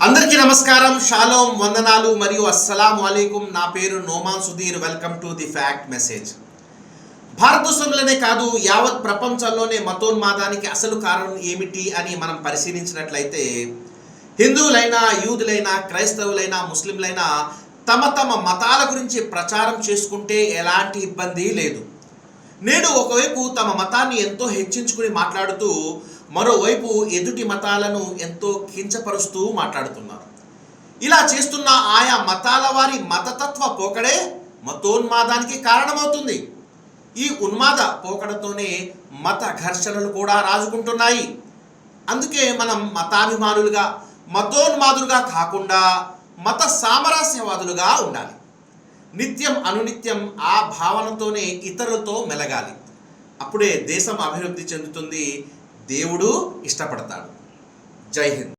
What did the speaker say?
అందరికీ నమస్కారం, షాలోం, వందనాలు మరియు అస్సలాము అలైకుం. నా పేరు Noman Sudheer. Welcome to the fact message. భారతదేశంలోనే కాదు, యావత్ ప్రపంచంలోనే మతోన్మాదానికి అసలు కారణం ఏమిటి అని మనం పరిశీలించినట్లయితే, హిందువులైనా, యూదులైనా, క్రైస్తవులైనా, ముస్లింలైనా తమ తమ మతాల గురించి ప్రచారం చేసుకుంటే ఎలాంటి ఇబ్బంది లేదు. నేడు ఒకవైపు తమ మతాన్ని ఎంతో హెచ్చించుకుని మాట్లాడుతూ, మరోవైపు ఎదుటి మతాలను ఎంతో కించపరుస్తూ మాట్లాడుతున్నారు. ఇలా చేస్తున్న ఆయా మతాల వారి మతతత్వ పోకడే మతోన్మాదానికి కారణమవుతుంది. ఈ ఉన్మాద పోకడతోనే మత ఘర్షణలు కూడా రాజుకుంటున్నాయి. అందుకే మనం మతాభిమానులుగా, మతోన్మాదులుగా కాకుండా మత సామరస్యవాదులుగా ఉండాలి. నిత్యం అనునిత్యం ఆ భావనతోనే ఇతరులతో మెలగాలి. అప్పుడే దేశం అభివృద్ధి చెందుతుంది, దేవుడు ఇష్టపడతాడు. జై హింద్.